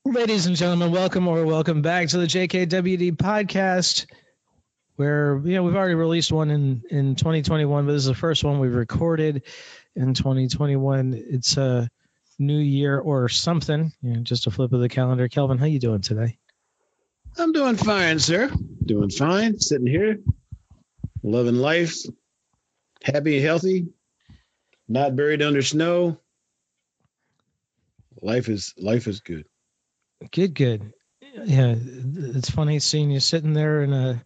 Ladies and gentlemen, welcome back to the JKWD podcast, where we've already released one in 2021, but this is the first one we've recorded in 2021. It's a new year or something, just a flip of the calendar. Kelvin, how you doing today? I'm doing fine, sir. Doing fine. Sitting here, loving life, happy and healthy, not buried under snow. Life is good. Good. Yeah, it's funny seeing you sitting there in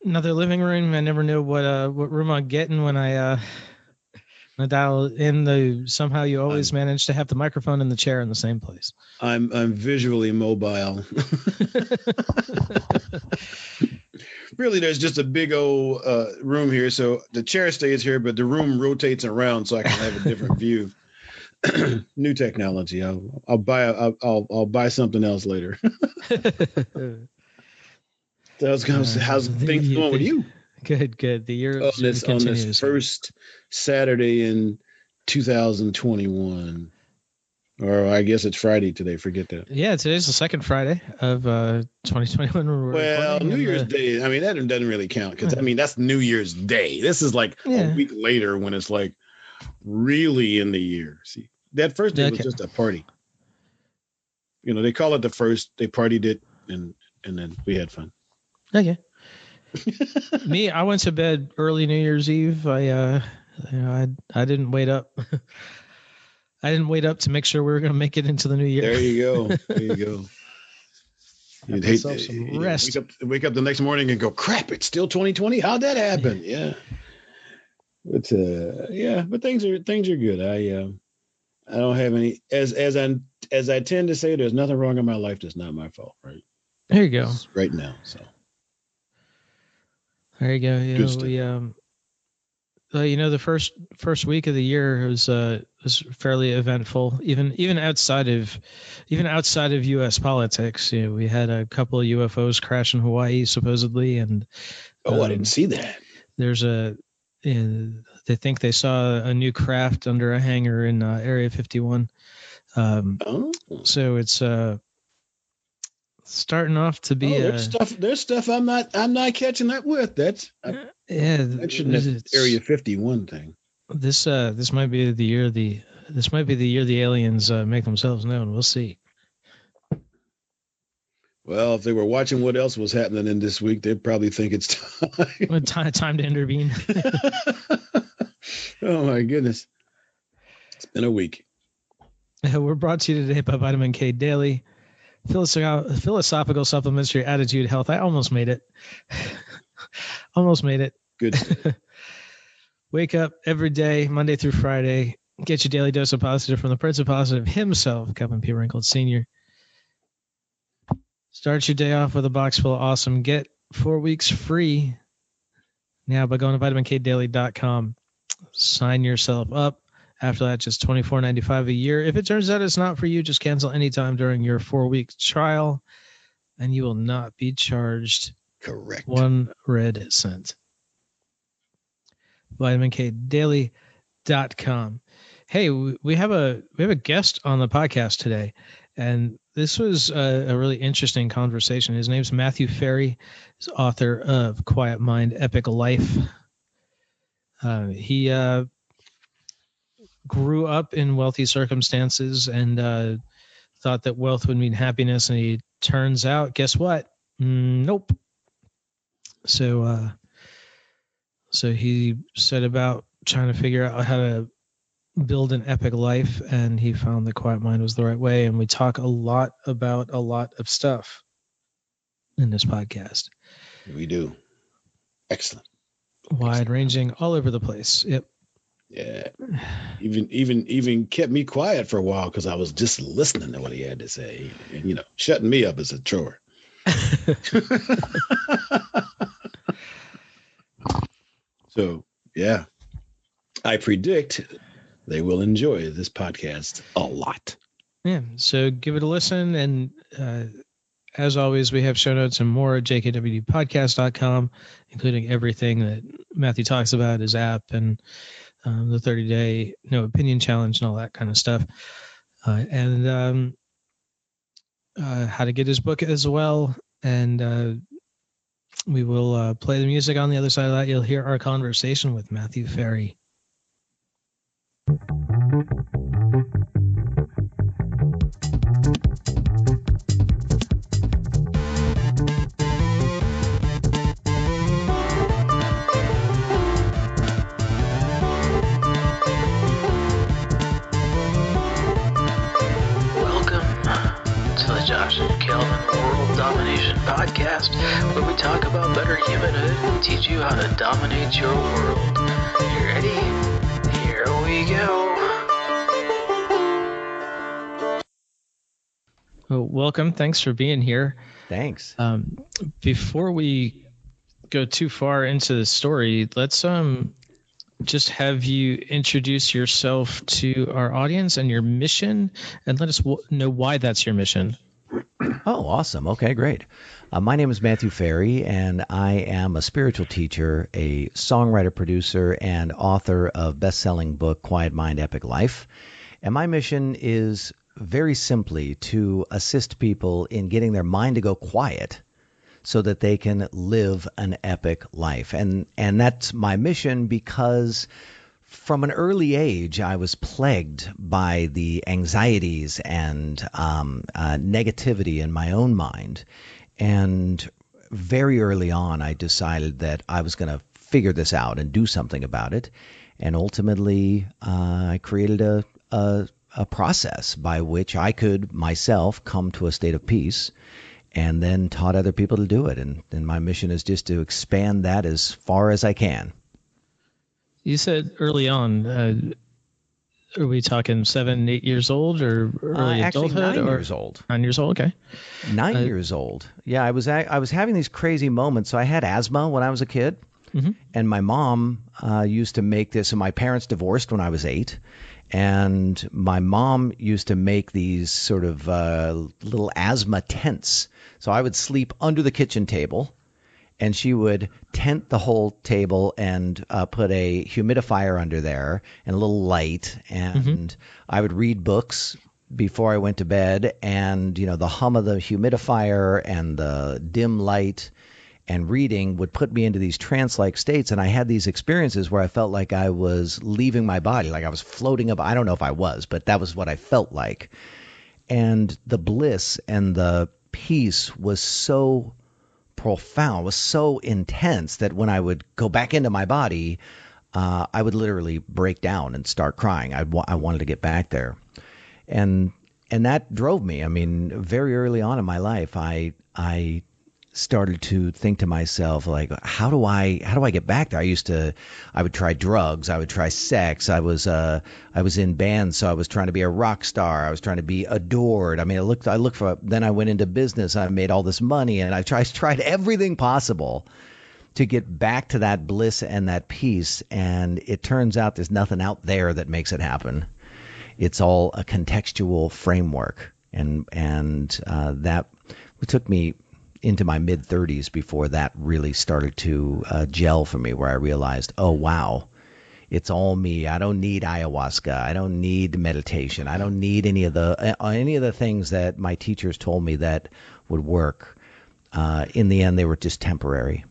another living room. I never know what room I'm getting when I dial in. Somehow you always manage to have the microphone and the chair in the same place. I'm visually mobile. Really, there's just a big old room here, so the chair stays here, but the room rotates around so I can have a different view. New technology. I'll buy something else later. So how's things going with you? Good. The year on this first Saturday in 2021, or I guess it's Friday today. Forget that. Yeah, today's the second Friday of 2021. Well, New Year's Day. I mean, that doesn't really count because that's New Year's Day. This is like a week later when it's like really in the year. See, that first day was just a party. They call it the first. They partied it, and then we had fun. Okay. Me, I went to bed early New Year's Eve. I didn't wait up. I didn't wait up to make sure we were going to make it into the new year. There you go. You'd hate some rest. Wake up the next morning and go, crap! It's still 2020. How'd that happen? Yeah. But things are good. I don't have any as I tend to say, there's nothing wrong in my life that's not my fault, right? There you go. Right now, so. There you go. The first week of the year was fairly eventful. Even outside of U.S. politics, we had a couple of UFOs crash in Hawaii supposedly, and I didn't see that. There's they think they saw a new craft under a hangar in Area 51. So it's starting off to be there's stuff I'm not catching up with. I mentioned that Area 51 thing. This might be the year the aliens make themselves known. We'll see. Well, if they were watching what else was happening in this week, they'd probably think it's time to intervene. Oh my goodness. It's been a week. We're brought to you today by Vitamin K Daily. Philosophical supplements for your attitude, health. I almost made it. Good. Wake up every day, Monday through Friday. Get your daily dose of positive from the Prince of Positive himself, Kevin P. Wrinkled Sr. Start your day off with a box full of awesome. Get 4 weeks free now by going to vitaminkdaily.com. Sign yourself up. After that, just $24.95 a year. If it turns out it's not for you, just cancel anytime during your 4-week trial, and you will not be charged. Correct. 1 red cent. vitaminkdaily.com. Hey, we have a guest on the podcast today, and this was a really interesting conversation. His name's Matthew Ferry. He's author of Quiet Mind, Epic Life. He grew up in wealthy circumstances and thought that wealth would mean happiness, and he turns out, guess what? Nope. So he set about trying to figure out how to build an epic life, and he found that Quiet Mind was the right way. And we talk a lot about a lot of stuff in this podcast. We do. Excellent. Wide ranging, all over the place. Yep. Yeah. Even kept me quiet for a while because I was just listening to what he had to say. And, shutting me up is a chore. So, yeah. I predict they will enjoy this podcast a lot. Yeah. So give it a listen. And as always, we have show notes and more at jkwdpodcast.com, including everything that Matthew talks about, his app and the 30-day no opinion challenge and all that kind of stuff. and how to get his book as well. And we will play the music on the other side of that. You'll hear our conversation with Matthew Ferry. Podcast, where we talk about better humanhood and teach you how to dominate your world. You ready? Here we go. Well, welcome. Thanks for being here. Thanks. Before we go too far into the story, let's just have you introduce yourself to our audience and your mission, and let us know why that's your mission. Oh, awesome. Okay, great. My name is Matthew Ferry, and I am a spiritual teacher, a songwriter, producer, and author of best-selling book, Quiet Mind, Epic Life. And my mission is very simply to assist people in getting their mind to go quiet so that they can live an epic life. And that's my mission because from an early age, I was plagued by the anxieties and negativity in my own mind. And very early on, I decided that I was going to figure this out and do something about it. And ultimately, I created a process by which I could myself come to a state of peace, and then taught other people to do it. And my mission is just to expand that as far as I can. You said early on, are we talking 7, 8 years old, or early actually adulthood? 9 years old. 9 years old, okay. 9 years old. Yeah, I was having these crazy moments. So I had asthma when I was a kid, and my mom used to make this. And my parents divorced when I was 8, and my mom used to make these sort of little asthma tents. So I would sleep under the kitchen table, and she would tent the whole table and put a humidifier under there and a little light. And I would read books before I went to bed. And, the hum of the humidifier and the dim light and reading would put me into these trance-like states. And I had these experiences where I felt like I was leaving my body, like I was floating up. I don't know if I was, but that was what I felt like. And the bliss and the peace was so profound, was so intense that when I would go back into my body, I would literally break down and start crying. I wanted to get back there. And that drove me. I mean, very early on in my life, I started to think to myself, like, how do I get back there? I would try drugs, I would try sex. I was in bands, so I was trying to be a rock star. I was trying to be adored. I mean, then I went into business. I made all this money, and I tried everything possible to get back to that bliss and that peace. And it turns out there's nothing out there that makes it happen. It's all a contextual framework, and that took me into my mid-30s before that really started to gel for me, where I realized, oh, wow, it's all me. I don't need ayahuasca. I don't need meditation. I don't need any of the things that my teachers told me that would work. In the end, they were just temporary.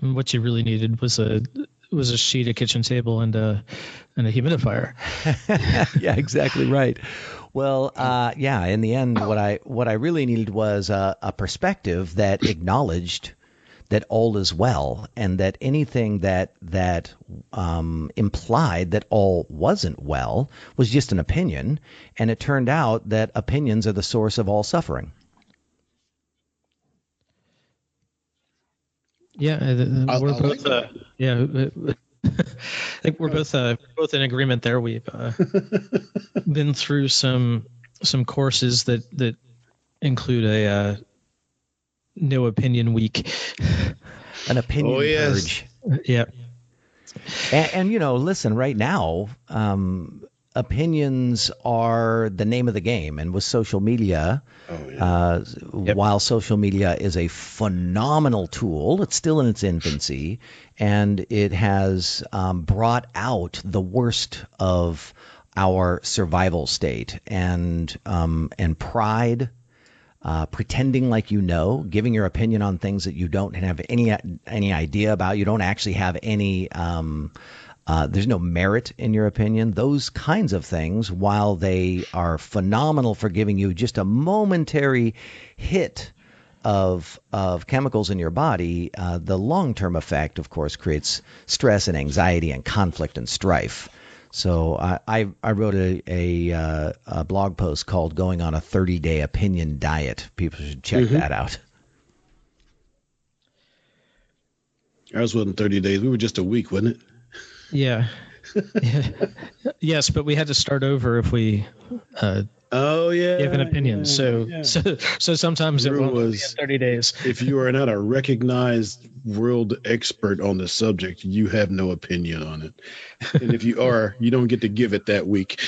What you really needed was a sheet, a kitchen table, and a humidifier. Yeah, exactly right. Well, in the end, what I really needed was a perspective that acknowledged that all is well, and that anything that implied that all wasn't well was just an opinion. And it turned out that opinions are the source of all suffering. Yeah, we're both. I think we're both in agreement there. We've been through some courses that include a no opinion week, an opinion purge. Yeah, and listen, right now, opinions are the name of the game, and with social media, while social media is a phenomenal tool, it's still in its infancy, and it has brought out the worst of our survival state, and pride, pretending like you know, giving your opinion on things that you don't have any idea about, you don't actually have any, there's no merit in your opinion. Those kinds of things, while they are phenomenal for giving you just a momentary hit of chemicals in your body, the long-term effect, of course, creates stress and anxiety and conflict and strife. So I wrote a blog post called "Going on a 30-Day Opinion Diet." People should check that out. Ours wasn't 30 days. We were just a week, wasn't it? Yeah. Yes, but we had to start over if we give an opinion. So sometimes it won't be 30 days. If you are not a recognized world expert on the subject, you have no opinion on it. And if you are, you don't get to give it that week.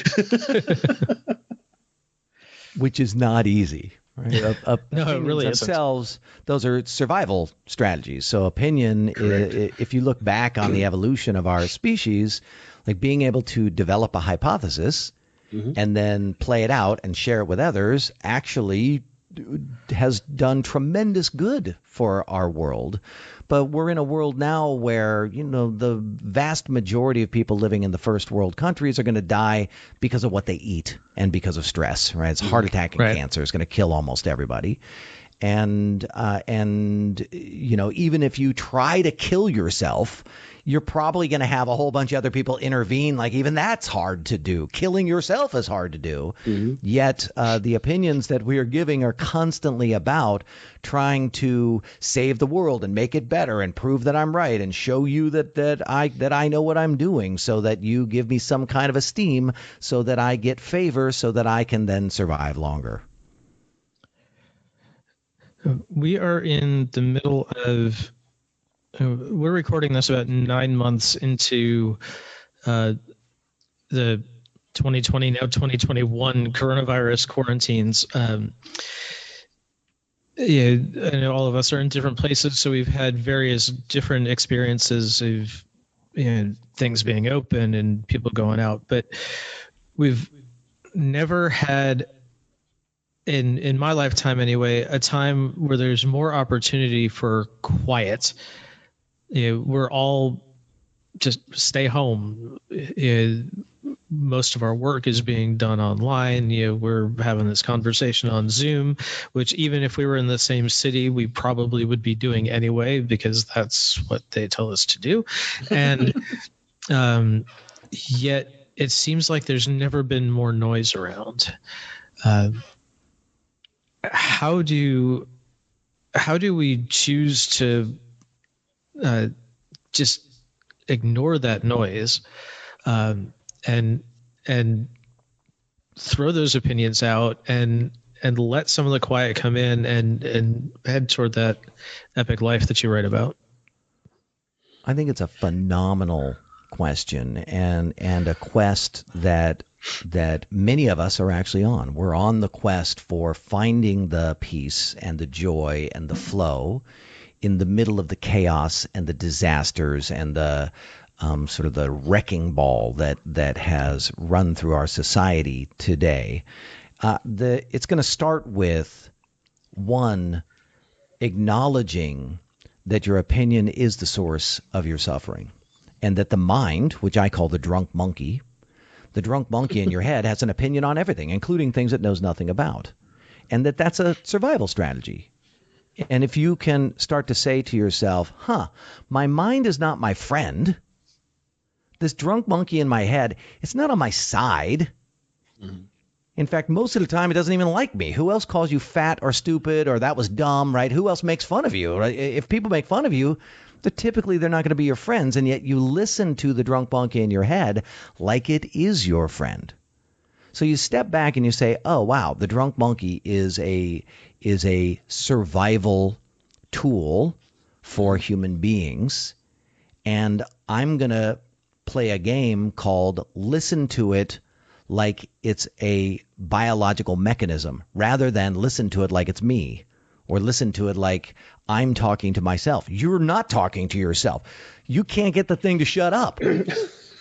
Which is not easy. Right? No, it really themselves, those are survival strategies. So opinion, if you look back on the evolution of our species, like being able to develop a hypothesis and then play it out and share it with others, actually has done tremendous good for our world. But we're in a world now where, the vast majority of people living in the first world countries are going to die because of what they eat and because of stress, right? It's heart attack and cancer. It's going to kill almost everybody. And even if you try to kill yourself, you're probably going to have a whole bunch of other people intervene. Like, even that's hard to do. Killing yourself is hard to do. Yet the opinions that we are giving are constantly about trying to save the world and make it better and prove that I'm right and show you that I know what I'm doing, so that you give me some kind of esteem, so that I get favor, so that I can then survive longer. We are in the middle of, we're recording this about 9 months into the 2020, now 2021 coronavirus quarantines. I know all of us are in different places, so we've had various different experiences of things being open and people going out, but we've never had, in my lifetime anyway, a time where there's more opportunity for quiet. We're all just stay home. Most of our work is being done online. We're having this conversation on Zoom, which even if we were in the same city, we probably would be doing anyway, because that's what they tell us to do. And yet it seems like there's never been more noise around. How do we choose to just ignore that noise and throw those opinions out and let some of the quiet come in and head toward that epic life that you write about? I think it's a phenomenal question, and a quest that many of us are actually on. We're on the quest for finding the peace and the joy and the flow in the middle of the chaos and the disasters and the sort of the wrecking ball that has run through our society today. It's going to start with, one, acknowledging that your opinion is the source of your suffering, and that the mind, which I call the drunk monkey in your head, has an opinion on everything, including things it knows nothing about, and that's a survival strategy. And if you can start to say to yourself, my mind is not my friend. This drunk monkey in my head, it's not on my side. In fact, most of the time, it doesn't even like me. Who else calls you fat or stupid or that was dumb, right? Who else makes fun of you? Right? If people make fun of you, they're not going to be your friends, and yet you listen to the drunk monkey in your head like it is your friend. So you step back and you say, oh, wow, the drunk monkey is a survival tool for human beings, and I'm going to play a game called listen to it like it's a biological mechanism, rather than listen to it like it's me, or listen to it like I'm talking to myself. You're not talking to yourself. You can't get the thing to shut up.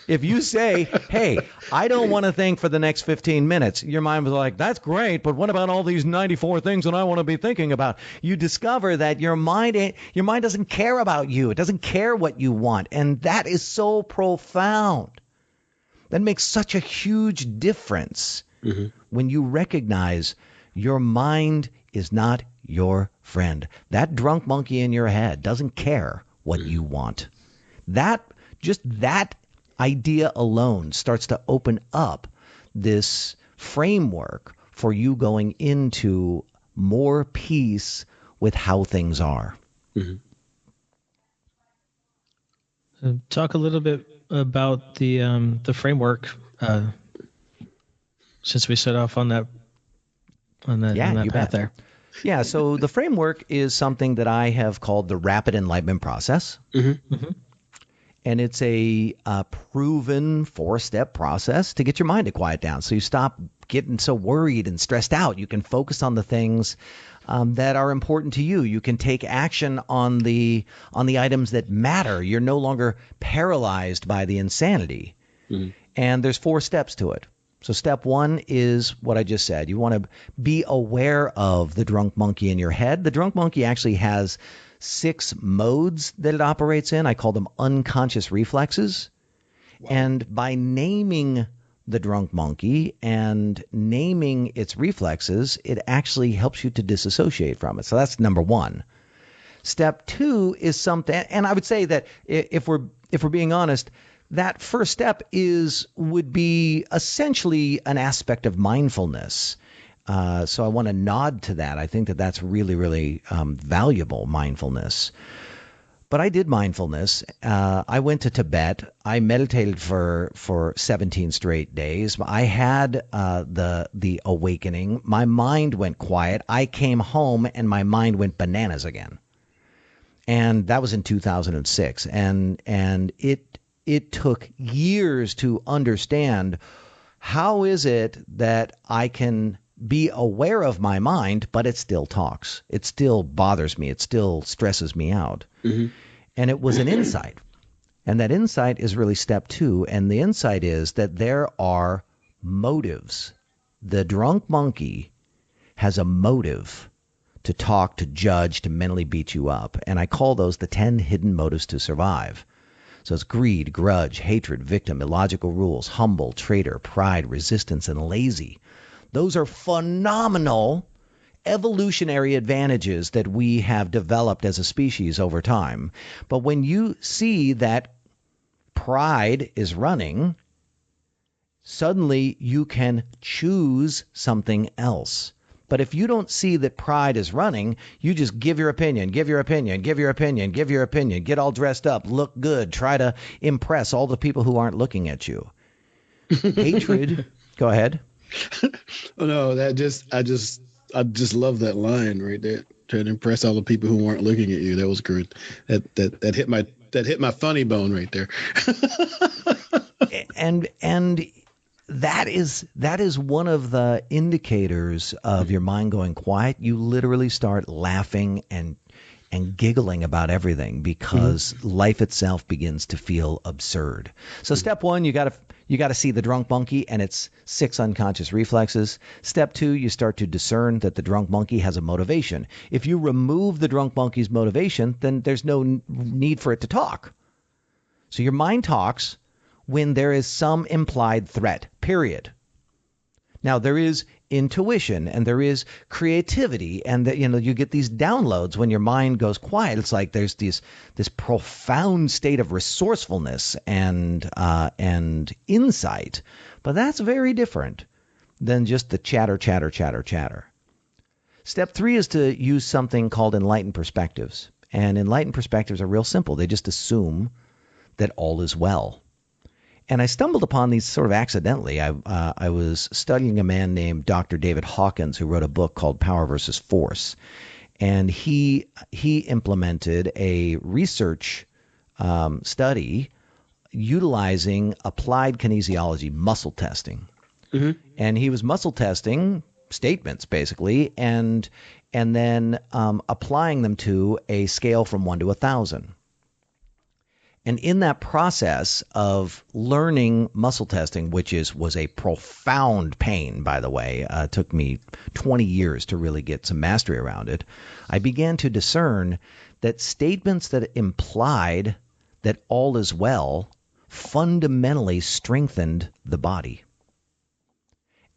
If you say, hey, I don't want to think for the next 15 minutes, your mind was like, that's great, but what about all these 94 things that I want to be thinking about? You discover that your mind doesn't care about you. It doesn't care what you want. And that is so profound. That makes such a huge difference when you recognize your mind is not your friend. That drunk monkey in your head doesn't care what you want. That idea alone starts to open up this framework for you going into more peace with how things are. Talk a little bit about the framework, since we set off on that path there. Yeah, so the framework is something that I have called the rapid enlightenment process. And it's a proven 4-step process to get your mind to quiet down. So you stop getting so worried and stressed out. You can focus on the things that are important to you. You can take action on the items that matter. You're no longer paralyzed by the insanity. And there's 4 steps to it. So step 1 is what I just said. You want to be aware of the drunk monkey in your head. The drunk monkey actually has 6 modes that it operates in. I call them unconscious reflexes. Wow. And by naming the drunk monkey and naming its reflexes, it actually helps you to disassociate from it. So that's number 1. Step 2 is something, and I would say that if we're being honest, that first step would be essentially an aspect of mindfulness. So I want to nod to that. I think that that's really, really valuable, mindfulness. But I did mindfulness. I went to Tibet. I meditated for 17 straight days. I had the awakening. My mind went quiet. I came home and my mind went bananas again. And that was in 2006. And it took years to understand how is it that I can be aware of my mind, but it still talks. It still bothers me. It still stresses me out. And it was an insight. And that insight is really step 2. And the insight is that there are motives. The drunk monkey has a motive to talk, to judge, to mentally beat you up. And I call those the 10 hidden motives to survive. So it's greed, grudge, hatred, victim, illogical rules, humble, traitor, pride, resistance, and lazy. Those are phenomenal evolutionary advantages that we have developed as a species over time. But when you see that pride is running, suddenly you can choose something else. But if you don't see that pride is running, you just give your opinion, give your opinion, give your opinion, give your opinion, get all dressed up, look good, try to impress all the people who aren't looking at you. Hatred. Go ahead. Oh no, I just love that line right there. Try to impress all the people who weren't looking at you. That was good. That hit my funny bone right there. and that is one of the indicators of your mind going quiet. You literally start laughing and giggling about everything because life itself begins to feel absurd. So step 1, you got to see the drunk monkey and its 6 unconscious reflexes. Step 2, you start to discern that the drunk monkey has a motivation. If you remove the drunk monkey's motivation, then there's no need for it to talk. So your mind talks when there is some implied threat, period. Now, there is intuition and there is creativity, and that you get these downloads when your mind goes quiet. It's like there's this profound state of resourcefulness and insight. But that's very different than just the chatter. Step 3 is to use something called enlightened perspectives. And enlightened perspectives are real simple. They just assume that all is well. And I stumbled upon these sort of accidentally. I was studying a man named Dr. David Hawkins, who wrote a book called Power versus Force. And he implemented a research study utilizing applied kinesiology, muscle testing. And he was muscle testing statements, basically, and then applying them to a scale from 1 to 1,000. And in that process of learning muscle testing, which was a profound pain, by the way, it took me 20 years to really get some mastery around it, I began to discern that statements that implied that all is well fundamentally strengthened the body.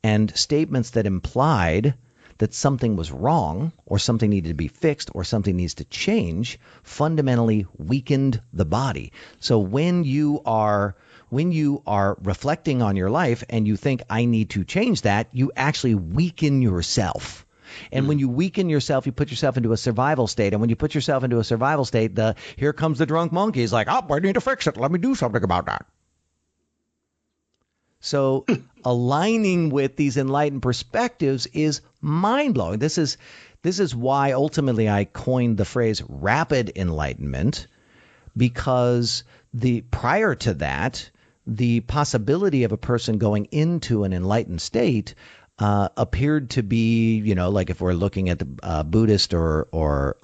And statements that implied that something was wrong or something needed to be fixed or something needs to change fundamentally weakened the body. So when you are reflecting on your life and you think, I need to change that, you actually weaken yourself. And when you weaken yourself, you put yourself into a survival state. And when you put yourself into a survival state, here comes the drunk monkey. He's like, I need to fix it. Let me do something about that. So aligning with these enlightened perspectives is mind-blowing. This is why ultimately I coined the phrase rapid enlightenment, because prior to that, the possibility of a person going into an enlightened state appeared to be, like if we're looking at the Buddhist or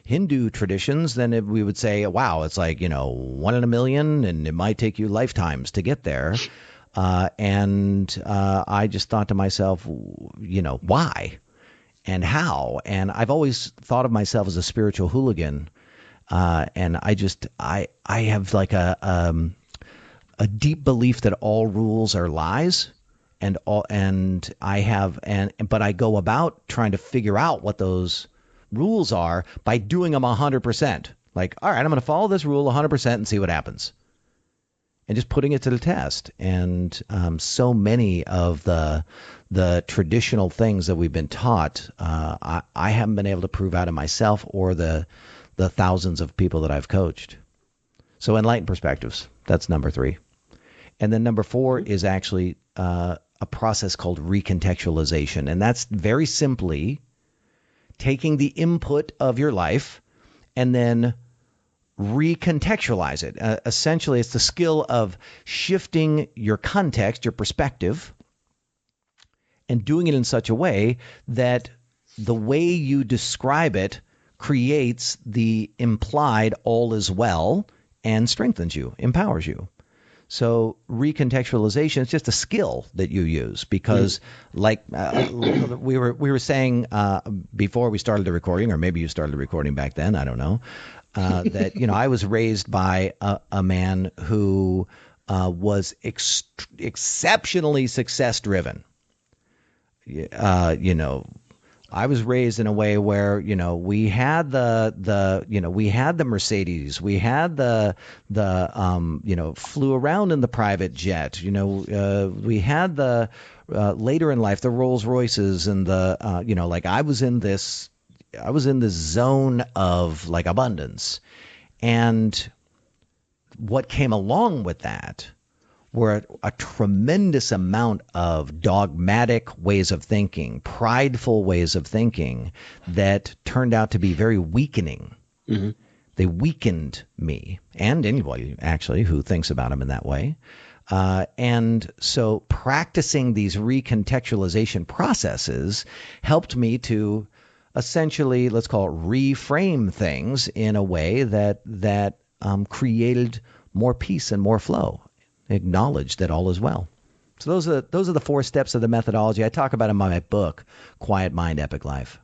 Hindu traditions, then we would say, wow, it's like, 1 in a million, and it might take you lifetimes to get there. And I just thought to myself, why and how? And I've always thought of myself as a spiritual hooligan. And I have like a deep belief that all rules are lies. But I go about trying to figure out what those rules are by doing them 100%. Like, all right, I'm going to follow this rule 100% and see what happens. And just putting it to the test. And so many of the traditional things that we've been taught, I haven't been able to prove out of myself or the thousands of people that I've coached. So enlightened perspectives, that's number 3. And then number 4 is actually a process called recontextualization. And that's very simply taking the input of your life and then recontextualize it. Essentially, it's the skill of shifting your context, your perspective, and doing it in such a way that the way you describe it creates the implied all is well and strengthens you, empowers you. So recontextualization is just a skill that you use because, like we were saying before we started the recording, or maybe you started the recording back then, I don't know, that I was raised by a man who was exceptionally success driven. I was raised in a way where, we had we had the Mercedes, we had the flew around in the private jet, we had the later in life, the Rolls Royces and I was in this zone of like abundance. And what came along with that were a tremendous amount of dogmatic ways of thinking, prideful ways of thinking that turned out to be very weakening. Mm-hmm. They weakened me and anybody actually who thinks about them in that way. And so practicing these recontextualization processes helped me to essentially, let's call it reframe things in a way that created more peace and more flow. Acknowledge that all is well. So those are the 4 steps of the methodology I talk about in my book, Quiet Mind, Epic Life.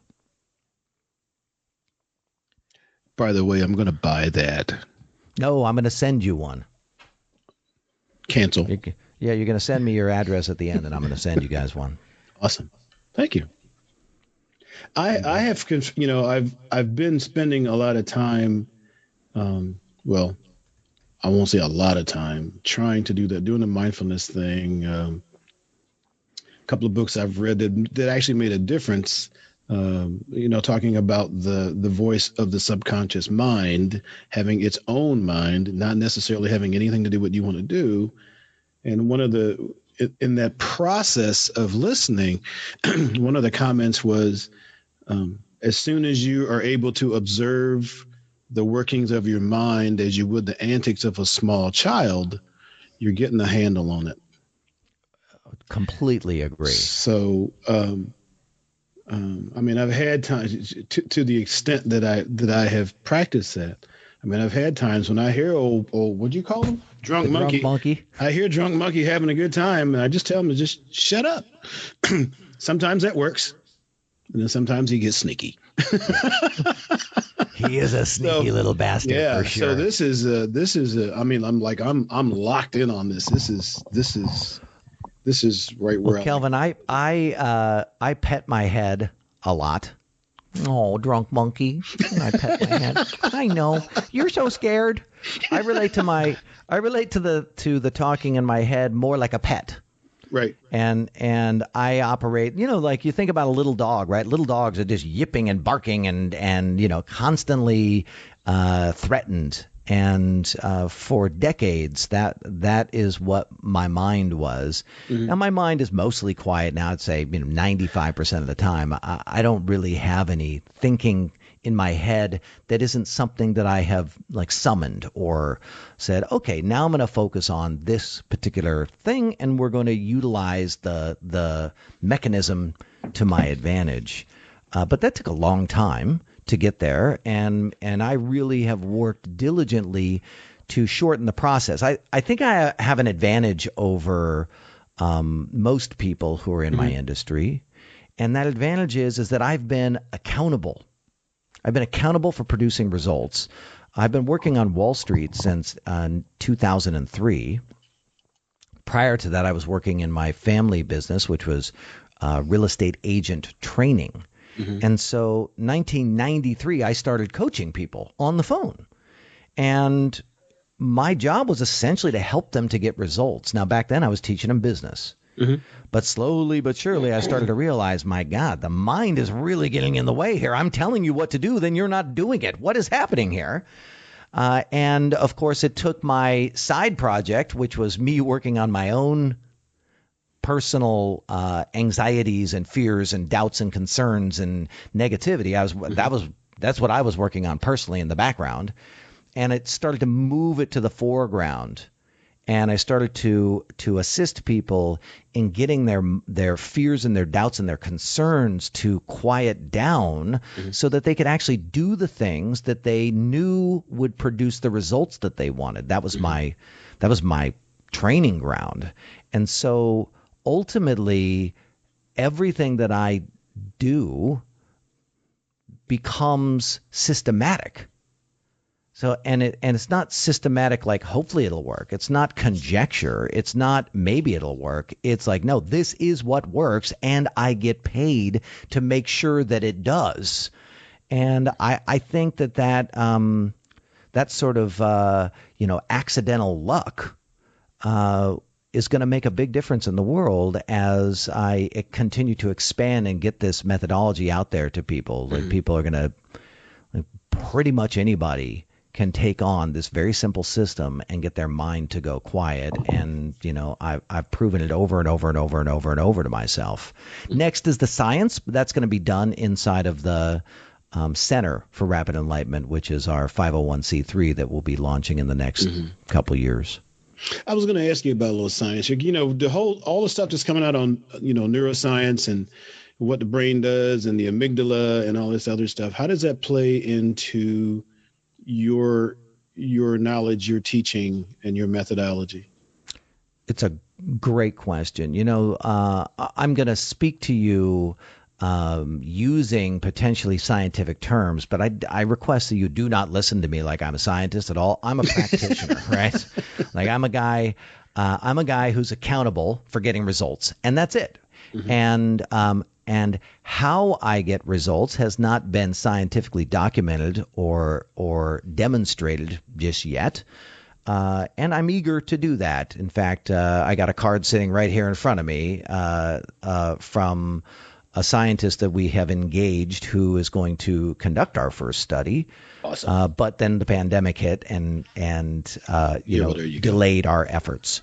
By the way, I'm going to buy that. No, I'm going to send you one. Cancel. You're going to send me your address at the end, and I'm going to send you guys one. Awesome. Thank you. I have, I've been spending a lot of time, I won't say a lot of time trying to do that, doing the mindfulness thing. A couple of books I've read that actually made a difference, talking about the voice of the subconscious mind, having its own mind, not necessarily having anything to do with what you want to do. And in that process of listening, one of the comments was, as soon as you are able to observe the workings of your mind as you would the antics of a small child, you're getting a handle on it. Completely agree. So, I've had times to the extent that I have practiced that, I mean, I've had times when I hear old what'd you call him? Drunk monkey. I hear drunk monkey having a good time, and I just tell him to just shut up. Sometimes that works, and then sometimes he gets sneaky. He is a sneaky little bastard, for sure. So this is I mean, I'm locked in on this. This is right where. Well, Kelvin, I pet my head a lot. Oh, drunk monkey. I pet my head. I know. You're so scared. I relate to the talking in my head more like a pet. Right. And I operate, like you think about a little dog, right? Little dogs are just yipping and barking and constantly threatened. And for decades, that is what my mind was. Mm-hmm. Now, my mind is mostly quiet now. I'd say 95% of the time. I don't really have any thinking in my head that isn't something that I have like summoned or said, okay, now I'm going to focus on this particular thing, and we're going to utilize the mechanism to my advantage. But that took a long time to get there, and I really have worked diligently to shorten the process. I think I have an advantage over most people who are in my industry, and that advantage is that I've been accountable. I've been accountable for producing results. I've been working on Wall Street since 2003. Prior to that, I was working in my family business, which was real estate agent training. Mm-hmm. And so 1993, I started coaching people on the phone. And my job was essentially to help them to get results. Now, back then, I was teaching them business. Mm-hmm. But slowly but surely, I started to realize, my God, the mind is really getting in the way here. I'm telling you what to do, then you're not doing it. What is happening here? And, of course, it took my side project, which was me working on my own personal anxieties and fears and doubts and concerns and negativity. That's what I was working on personally in the background. And it started to move it to the foreground. And I started to assist people in getting their fears and their doubts and their concerns to quiet down so that they could actually do the things that they knew would produce the results that they wanted. That was my training ground. And so ultimately, everything that I do becomes systematic. So and it's not systematic like hopefully it'll work. It's not conjecture. It's not maybe it'll work. It's like, no, this is what works, and I get paid to make sure that it does. And I think that sort of accidental luck is going to make a big difference in the world as I continue to expand and get this methodology out there to people. Like people are going to, pretty much anybody can take on this very simple system and get their mind to go quiet. And, I've proven it over and over and over and over and over to myself. Next is the science. That's going to be done inside of the Center for Rapid Enlightenment, which is our 501c3 that we'll be launching in the next couple years. I was going to ask you about a little science. All the stuff that's coming out on, neuroscience and what the brain does and the amygdala and all this other stuff. How does that play into your knowledge, your teaching, and your methodology? It's a great question. I'm going to speak to you using potentially scientific terms, but I request that you do not listen to me like I'm a scientist at all. I'm a practitioner, right? Like I'm a guy who's accountable for getting results, and that's it. Mm-hmm. And how I get results has not been scientifically documented or demonstrated just yet. And I'm eager to do that. In fact, I got a card sitting right here in front of me from a scientist that we have engaged who is going to conduct our first study. Awesome. But then the pandemic hit and delayed our efforts.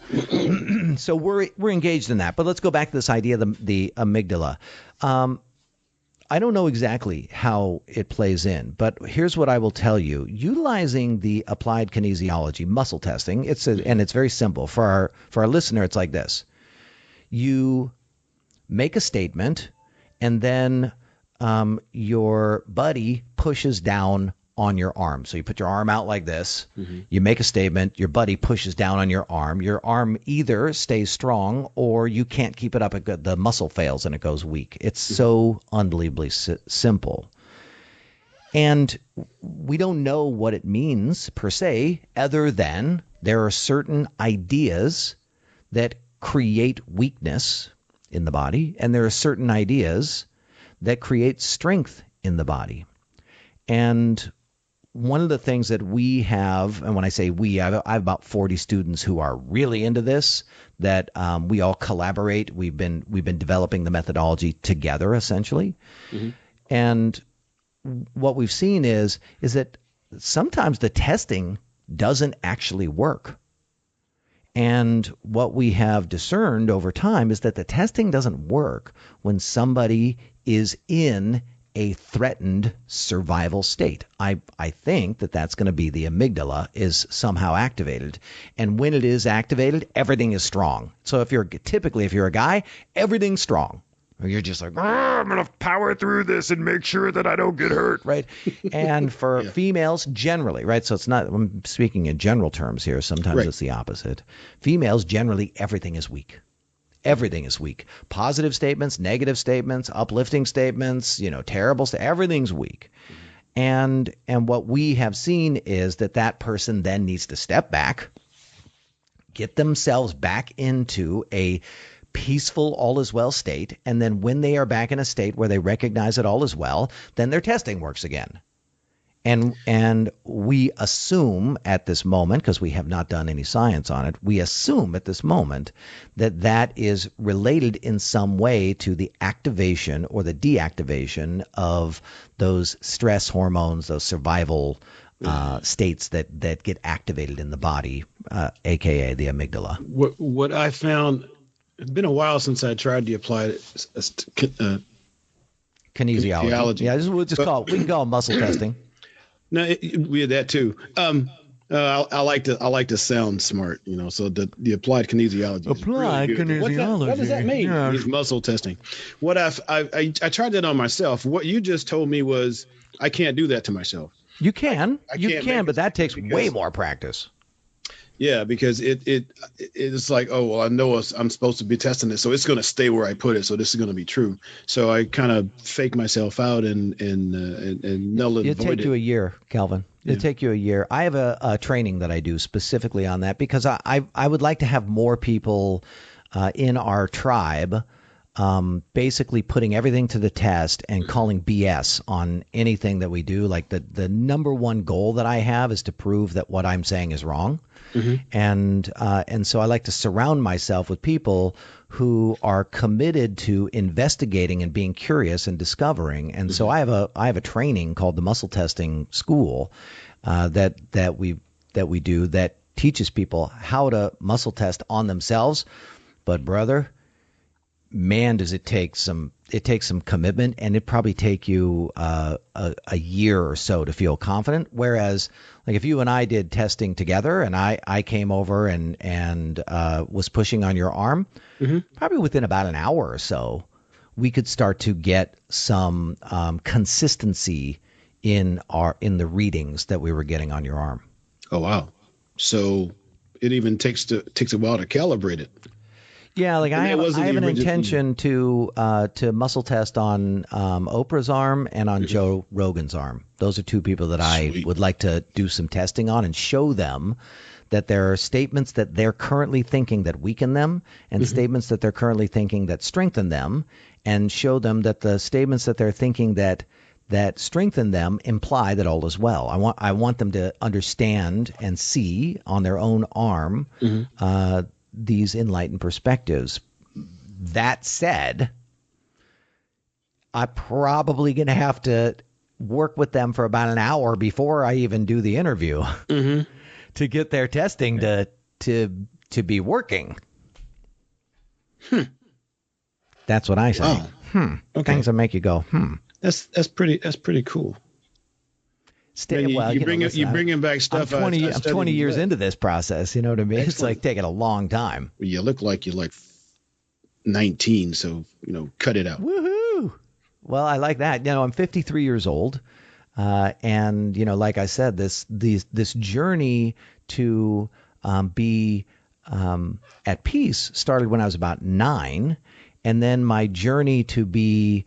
So we're engaged in that. But let's go back to this idea of the amygdala. I don't know exactly how it plays in, but here's what I will tell you. Utilizing the applied kinesiology, muscle testing, and it's very simple. For our listener, it's like this. You make a statement, and then your buddy pushes down on your arm. So you put your arm out like this, you make a statement, your buddy pushes down on your arm either stays strong or you can't keep it up, the muscle fails and it goes weak. It's so unbelievably simple. And we don't know what it means per se, other than there are certain ideas that create weakness in the body, and there are certain ideas that create strength in the body. And one of the things that we have, and when I say we, I have about 40 students who are really into this, that we all collaborate. We've been developing the methodology together, essentially. And what we've seen is that sometimes the testing doesn't actually work. And what we have discerned over time is that the testing doesn't work when somebody is in a threatened survival state. I think that that's going to be the amygdala is somehow activated. And when it is activated, everything is strong. So if you're a guy, everything's strong. Or you're just like, I'm going to power through this and make sure that I don't get hurt, right? And for females, generally, right? So it's not, I'm speaking in general terms here. Sometimes it's the opposite. Females, generally, everything is weak. Everything is weak. Positive statements, negative statements, uplifting statements, terrible everything's weak. And what we have seen is that person then needs to step back, get themselves back into a peaceful, all is well state. And then when they are back in a state where they recognize that all is well, then their testing works again. And we assume at this moment, because we have not done any science on it, we assume at this moment that is related in some way to the activation or the deactivation of those stress hormones, those survival states that get activated in the body, aka the amygdala. What I found, it's been a while since I tried the applied kinesiology. Yeah, we can call it muscle testing. No, we had that too. I like to sound smart, So the applied kinesiology. Applied kinesiology. What does that mean? Yeah. It's muscle testing. What I tried that on myself. What you just told me was I can't do that to myself. You can, but that takes way more practice. Yeah, because it's like, oh, well, I know I'm supposed to be testing it, so it's going to stay where I put it. So this is going to be true. So I kind of fake myself out and null and void it. It'll take you a year, Calvin. It'll take you a year. I have a training that I do specifically on that because I would like to have more people in our tribe basically putting everything to the test and calling BS on anything that we do. Like the number one goal that I have is to prove that what I'm saying is wrong. And so I like to surround myself with people who are committed to investigating and being curious and discovering. And so I have a training called the Muscle Testing School that we do that teaches people how to muscle test on themselves. But brother, man, does it take some commitment, and it probably take you a year or so to feel confident. Whereas, like if you and I did testing together, and I came over and was pushing on your arm, probably within about an hour or so, we could start to get some consistency in the readings that we were getting on your arm. Oh wow! So it even takes a while to calibrate it. Yeah, like I have an intention to muscle test on Oprah's arm and on Joe Rogan's arm. Those are two people that I would like to do some testing on and show them that there are statements that they're currently thinking that weaken them and statements that they're currently thinking that strengthen them, and show them that the statements that they're thinking that strengthen them imply that all is well. I want them to understand and see on their own arm these enlightened perspectives. That said, I'm probably going to have to work with them for about an hour before I even do the interview to get their testing to be working. That's what I say. Wow. Okay. Things that make you go, That's pretty cool. You bringing back stuff. I'm 20 years into this process. You know what I mean? Excellent. It's like taking a long time. Well, you look like you're like 19, so cut it out. Woohoo! Well, I like that. I'm 53 years old. And like I said, this journey to be at peace started when I was about 9, and then my journey to be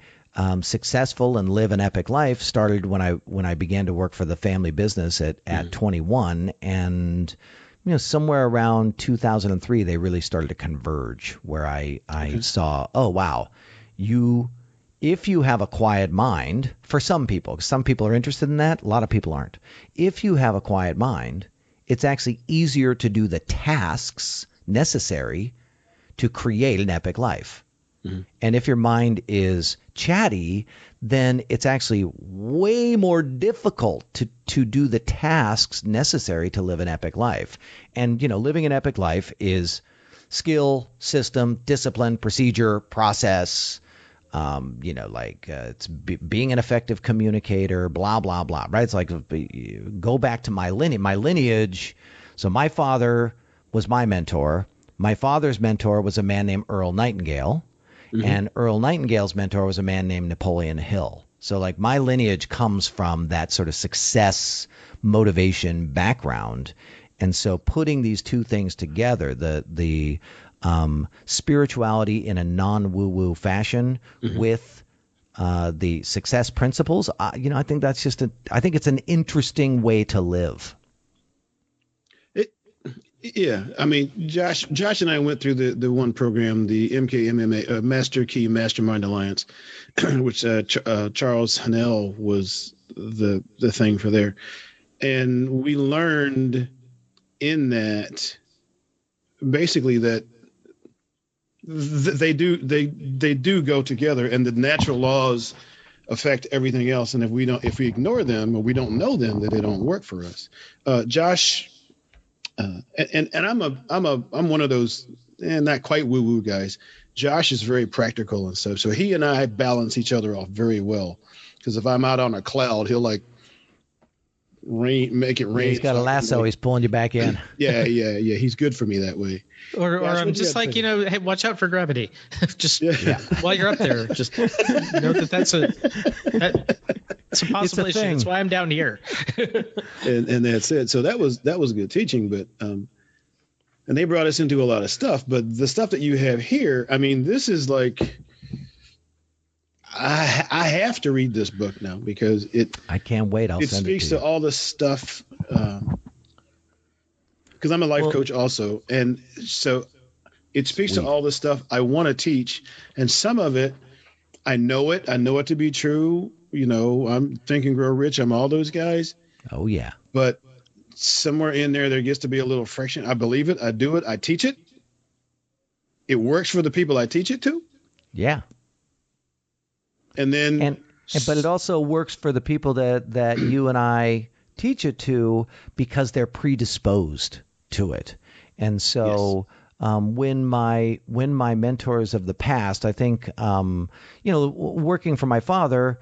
successful and live an epic life started when I began to work for the family business at 21, and somewhere around 2003 they really started to converge, where I saw, oh wow, if you have a quiet mind, for some people, 'cause some people are interested in that, a lot of people aren't. If you have a quiet mind, it's actually easier to do the tasks necessary to create an epic life. Mm-hmm. And if your mind is chatty, then it's actually way more difficult to do the tasks necessary to live an epic life. And, living an epic life is skill, system, discipline, procedure, process, it's being an effective communicator, blah, blah, blah, right? It's like, go back to my lineage. So my father was my mentor. My father's mentor was a man named Earl Nightingale. Mm-hmm. And Earl Nightingale's mentor was a man named Napoleon Hill. So like my lineage comes from that sort of success motivation background. And so putting these two things together, the spirituality in a non-woo-woo fashion, mm-hmm. with the success principles, I think that's I think it's an interesting way to live. Yeah, I mean, Josh and I went through the one program, the MKMMA, Master Key Mastermind Alliance, which Charles Hanel was the thing for there, and we learned in that basically that they do go together, and the natural laws affect everything else, and if we ignore them or we don't know them, that they don't work for us. Josh. And I'm one of those not quite woo woo guys. Josh is very practical and stuff, so he and I balance each other off very well. Because if I'm out on a cloud, he'll like make it rain. He's got a lasso. He's pulling you back in. Yeah. He's good for me that way. Or I'm just like, hey, watch out for gravity. Just while you're up there, just know that's it's a possibility. That's why I'm down here. and that's it. So that was good teaching, but and they brought us into a lot of stuff. But the stuff that you have here, I mean, this is like I have to read this book now because I can't wait. It speaks to all the stuff. Because I'm a life coach also, and so it speaks to all the stuff I want to teach, and some of it I know it to be true. I'm Think and Grow Rich. I'm all those guys. Oh yeah. But somewhere in there gets to be a little friction. I believe it. I do it. I teach it. It works for the people I teach it to. Yeah. And then, but it also works for the people that you and I teach it to because they're predisposed to it. And so when my mentors of the past, I think, working for my father,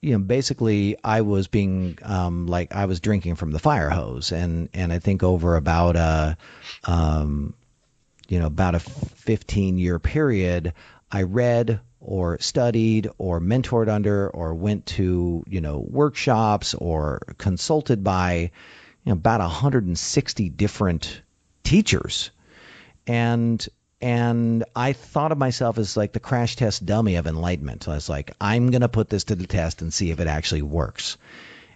basically I was being like I was drinking from the fire hose, and I think over about a 15-year period, I read or studied or mentored under or went to workshops or consulted by about 160 different teachers, and I thought of myself as like the crash test dummy of enlightenment. So I was like, I'm going to put this to the test and see if it actually works.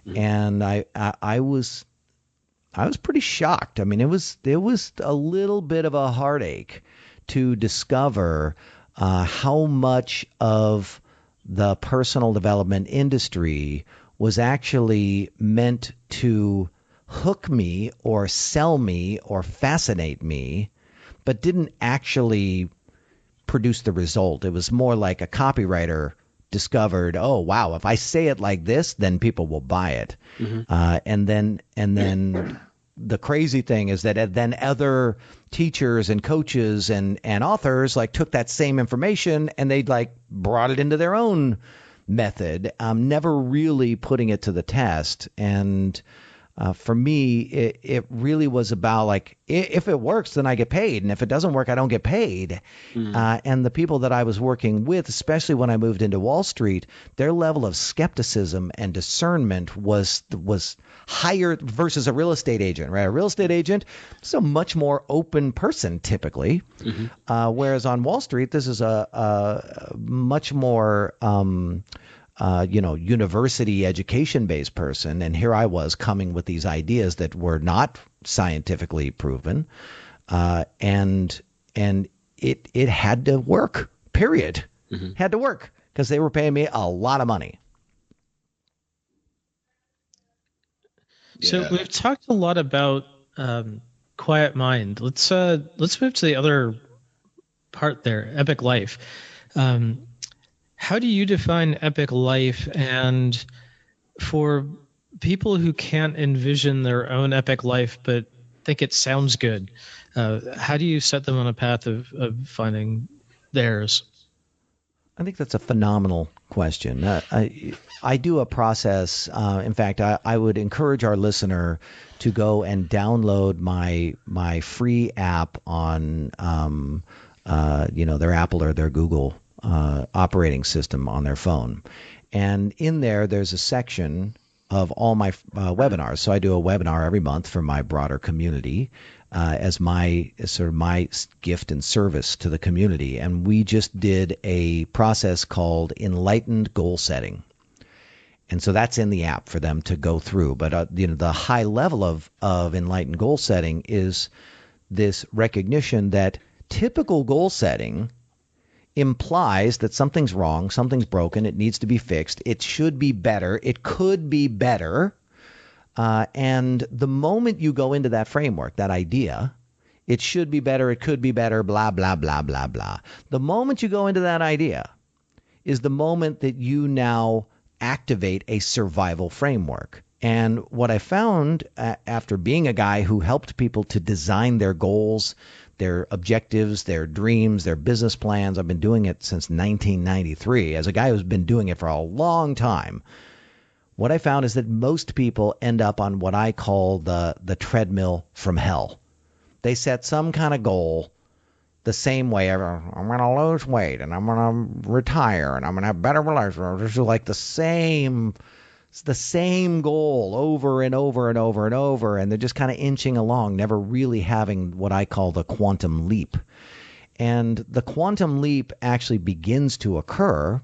Mm-hmm. And I was pretty shocked. I mean, it was a little bit of a heartache to discover how much of the personal development industry was actually meant to hook me or sell me or fascinate me, but didn't actually produce the result. It was more like a copywriter discovered, oh wow, if I say it like this, then people will buy it. Mm-hmm. And then the crazy thing is that then other teachers and coaches and authors like took that same information and they like brought it into their own method, never really putting it to the test. And for me, it really was about like, if it works, then I get paid. And if it doesn't work, I don't get paid. And the people that I was working with, especially when I moved into Wall Street, their level of skepticism and discernment was higher versus a real estate agent, right? A real estate agent is a much more open person typically. Whereas on Wall Street, this is a much more university education-based person. And here I was coming with these ideas that were not scientifically proven. And it had to work, period. Had to work because they were paying me a lot of money. So we've talked a lot about quiet mind. Let's move to the other part there, epic life. How do you define epic life? And for people who can't envision their own epic life but think it sounds good, how do you set them on a path of finding theirs? I think that's a phenomenal question. I do a process. In fact, I would encourage our listener to go and download my free app on their Apple or their Google operating system on their phone. And in there's a section of all my webinars. So I do a webinar every month for my broader community as my gift and service to the community. And we just did a process called enlightened goal setting. And so that's in the app for them to go through. But the high level of enlightened goal setting is this recognition that typical goal setting implies that something's wrong, something's broken, it needs to be fixed, it should be better, it could be better. And the moment you go into that framework, that idea, it should be better, it could be better, blah, blah, blah, blah, blah. The moment you go into that idea is the moment that you now activate a survival framework. And what I found after being a guy who helped people to design their goals, their objectives, their dreams, their business plans. I've been doing it since 1993. As a guy who's been doing it for a long time, what I found is that most people end up on what I call the treadmill from hell. They set some kind of goal the same way. I'm going to lose weight, and I'm going to retire, and I'm going to have better relationships. It's like the same goal over and over and over and over, and they're just kind of inching along, never really having what I call the quantum leap. And the quantum leap actually begins to occur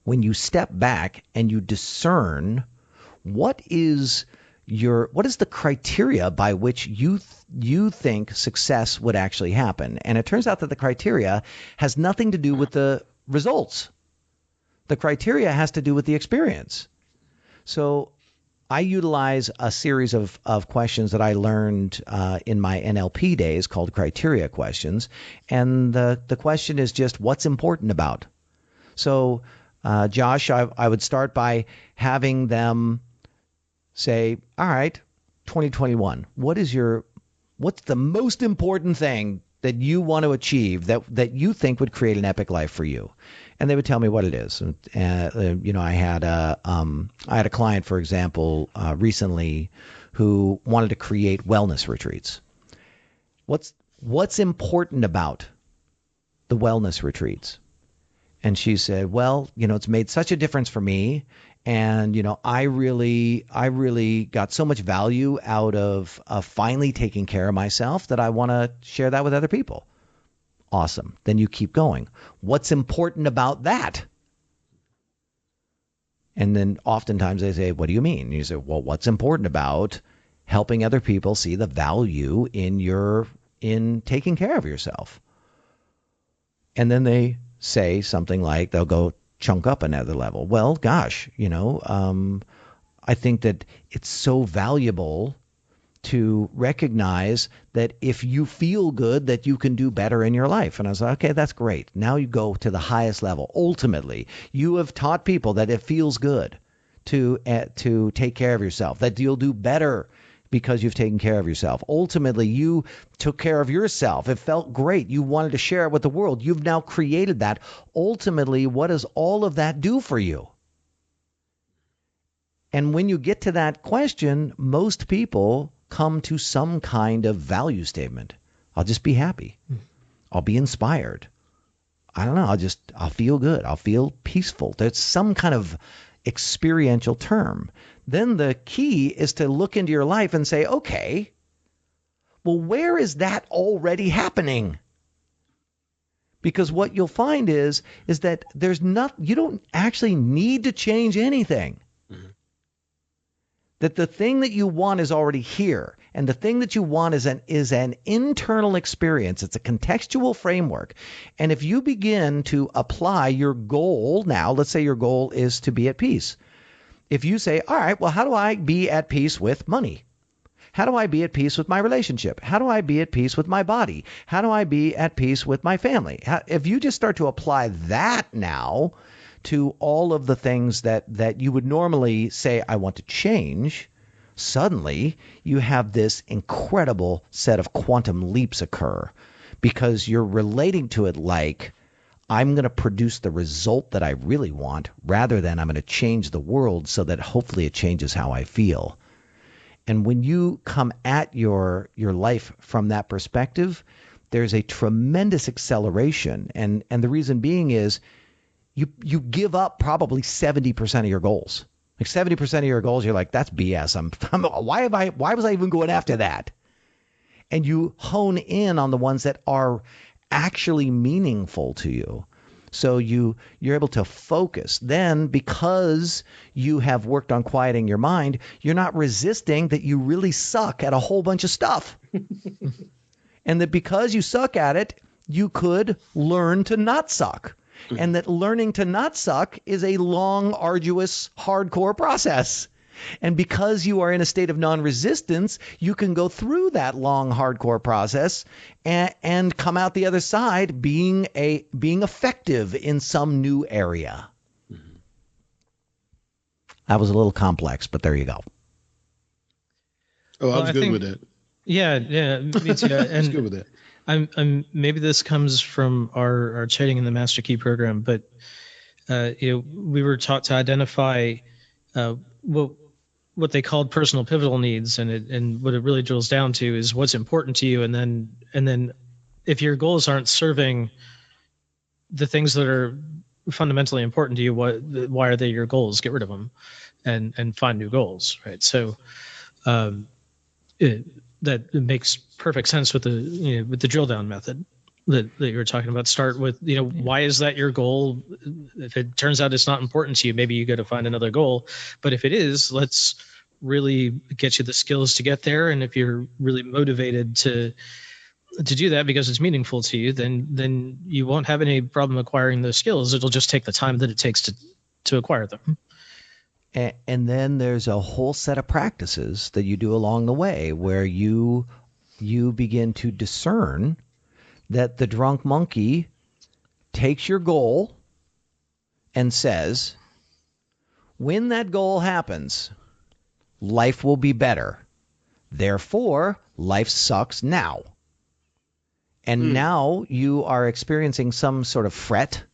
when you step back and you discern what is the criteria by which you think success would actually happen. And it turns out that the criteria has nothing to do with the results. The criteria has to do with the experience. So I utilize a series of questions that I learned in my NLP days called criteria questions. And the question is just what's important about. So, Josh, I would start by having them say, all right, 2021, what's the most important thing that you want to achieve that you think would create an epic life for you? And they would tell me what it is. And, I had a client, for example, recently who wanted to create wellness retreats. What's important about the wellness retreats? And she said, well, it's made such a difference for me. And, I really got so much value out of finally taking care of myself that I want to share that with other people. Awesome. Then you keep going. What's important about that? And then oftentimes they say, what do you mean? And you say, well, what's important about helping other people see the value in taking care of yourself? And then they say something like, they'll go chunk up another level. Well, gosh, I think that it's so valuable to recognize that if you feel good, that you can do better in your life. And I was like, okay, that's great. Now you go to the highest level. Ultimately, you have taught people that it feels good to take care of yourself, that you'll do better because you've taken care of yourself. Ultimately, you took care of yourself. It felt great. You wanted to share it with the world. You've now created that. Ultimately, what does all of that do for you? And when you get to that question, most people come to some kind of value statement. I'll just be happy. I'll be inspired. I don't know. I'll feel good. I'll feel peaceful. There's some kind of experiential term. Then the key is to look into your life and say, okay, well, where is that already happening? Because what you'll find is that you don't actually need to change anything. Mm-hmm. That the thing that you want is already here. And the thing that you want is an internal experience. It's a contextual framework. And if you begin to apply your goal now, let's say your goal is to be at peace. If you say, all right, well, how do I be at peace with money? How do I be at peace with my relationship? How do I be at peace with my body? How do I be at peace with my family? If you just start to apply that now to all of the things that you would normally say, I want to change, suddenly you have this incredible set of quantum leaps occur because you're relating to it like, I'm going to produce the result that I really want rather than I'm going to change the world so that hopefully it changes how I feel. And when you come at your life from that perspective, there's a tremendous acceleration. And the reason being is you give up probably 70% of your goals. Like 70% of your goals, you're like, that's BS. Why was I even going after that? And you hone in on the ones that are actually meaningful to you. So you're able to focus. Then because you have worked on quieting your mind, you're not resisting that you really suck at a whole bunch of stuff. And that because you suck at it, you could learn to not suck. And that learning to not suck is a long, arduous, hardcore process. And because you are in a state of non-resistance, you can go through that long, hardcore process and come out the other side being effective in some new area. Mm-hmm. That was a little complex, but there you go. Oh, I was good with that. Yeah, me too. And I was good with that. I'm maybe this comes from our Trading in the Master Key program, but we were taught to identify what they called personal pivotal needs, and what it really drills down to is what's important to you, and then if your goals aren't serving the things that are fundamentally important to you, why are they your goals? Get rid of them, and find new goals, right? So that makes perfect sense with the drill down method that you were talking about. Start with, why is that your goal? If it turns out it's not important to you, maybe you got to find another goal. But if it is, let's really get you the skills to get there. And if you're really motivated to do that because it's meaningful to you, then you won't have any problem acquiring those skills. It'll just take the time that it takes to acquire them. And then there's a whole set of practices that you do along the way where you begin to discern that the drunk monkey takes your goal and says, when that goal happens, life will be better. Therefore, life sucks now. And now you are experiencing some sort of fret,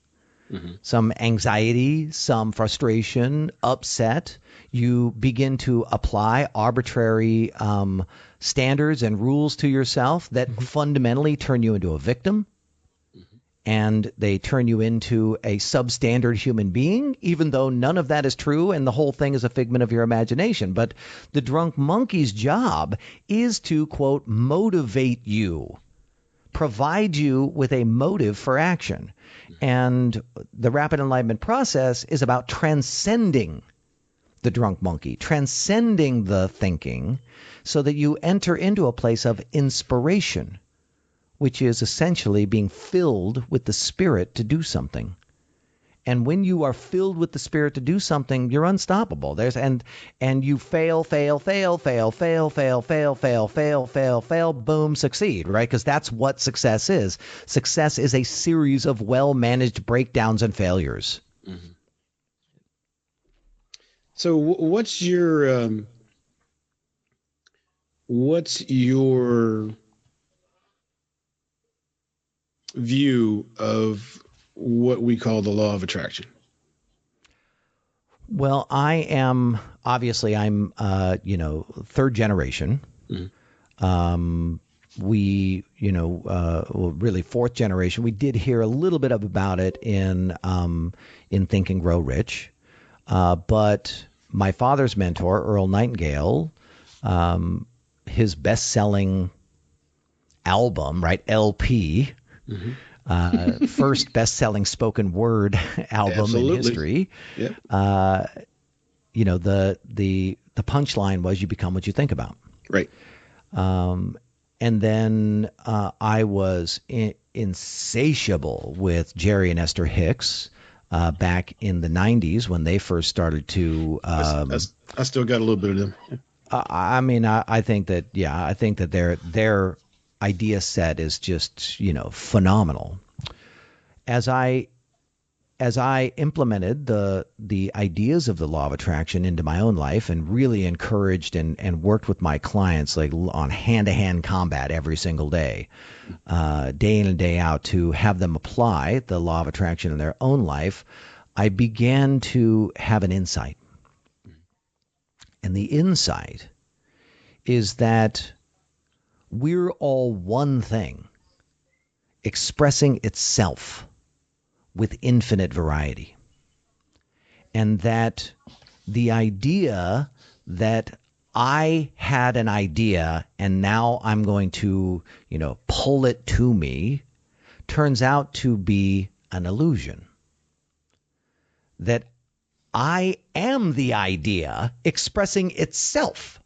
some anxiety, some frustration, upset. You begin to apply arbitrary standards and rules to yourself that fundamentally turn you into a victim. And they turn you into a substandard human being, even though none of that is true and the whole thing is a figment of your imagination. But the drunk monkey's job is to, quote, motivate you, provide you with a motive for action. And the rapid enlightenment process is about transcending the drunk monkey, transcending the thinking so that you enter into a place of inspiration, which is essentially being filled with the Spirit to do something. And when you are filled with the Spirit to do something, you're unstoppable. And you fail, boom, succeed, right? Because that's what success is. Success is a series of well-managed breakdowns and failures. Mm-hmm. So what's your view of what we call the law of attraction? Well, I'm third generation. We, really fourth generation. We did hear a little bit about it in Think and Grow Rich. But my father's mentor, Earl Nightingale, his best-selling album, right, LP, first best-selling spoken word album in history. Yep. The punchline was you become what you think about. Right. And then I was insatiable with Jerry and Esther Hicks back in the 90s when they first started to. I still got a little bit of them. I think that their idea set is just phenomenal. As I implemented the ideas of the law of attraction into my own life and really encouraged and worked with my clients like on hand-to-hand combat every single day, day in and day out, to have them apply the law of attraction in their own life, I began to have an insight. And the insight is that we're all one thing expressing itself with infinite variety. And that the idea that I had an idea and now I'm going to, pull it to me turns out to be an illusion. That I am the idea expressing itself.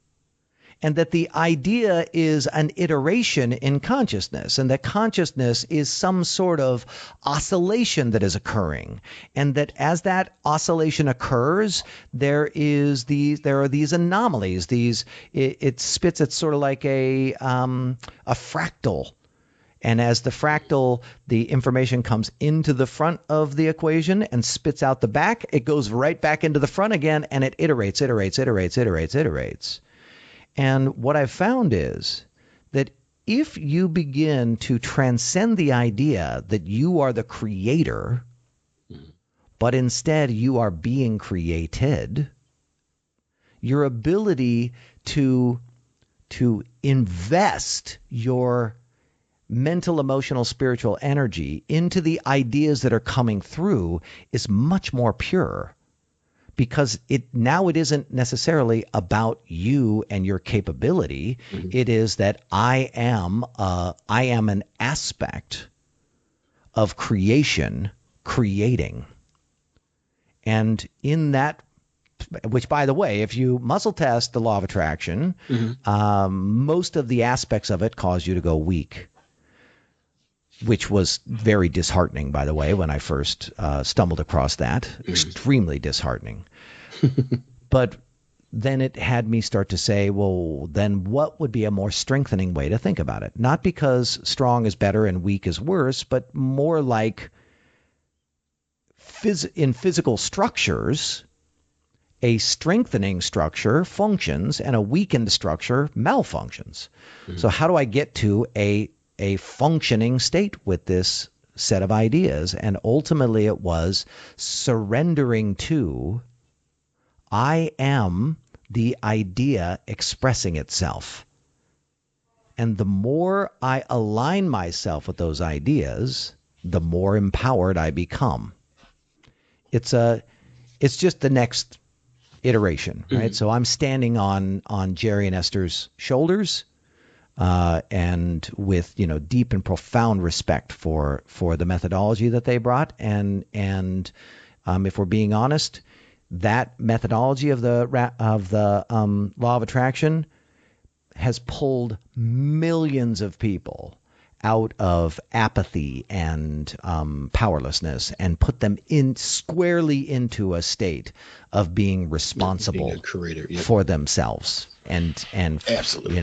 And that the idea is an iteration in consciousness, and that consciousness is some sort of oscillation that is occurring, and that as that oscillation occurs, there are these anomalies. It spits. It's sort of like a fractal. And as the fractal, the information comes into the front of the equation and spits out the back, it goes right back into the front again, and it iterates. And what I've found is that if you begin to transcend the idea that you are the creator, but instead you are being created, your ability to invest your mental, emotional, spiritual energy into the ideas that are coming through is much more pure. Because it isn't necessarily about you and your capability. Mm-hmm. It is that I am an aspect of creation, creating. And in that, which by the way, if you muscle test the law of attraction, most of the aspects of it cause you to go weak. Which was very disheartening, by the way, when I first stumbled across that. Extremely disheartening. But then it had me start to say, well, then what would be a more strengthening way to think about it? Not because strong is better and weak is worse, but more like in physical structures, a strengthening structure functions and a weakened structure malfunctions. So how do I get to a functioning state with this set of ideas? And ultimately it was surrendering to, I am the idea expressing itself. And the more I align myself with those ideas, the more empowered I become. It's just the next iteration, right? So I'm standing on Jerry and Esther's shoulders, and with deep and profound respect for the methodology that they brought, and if we're being honest, that methodology of the law of attraction has pulled millions of people out of apathy and powerlessness and put them squarely into a state of being responsible being a creator, for themselves, and absolutely,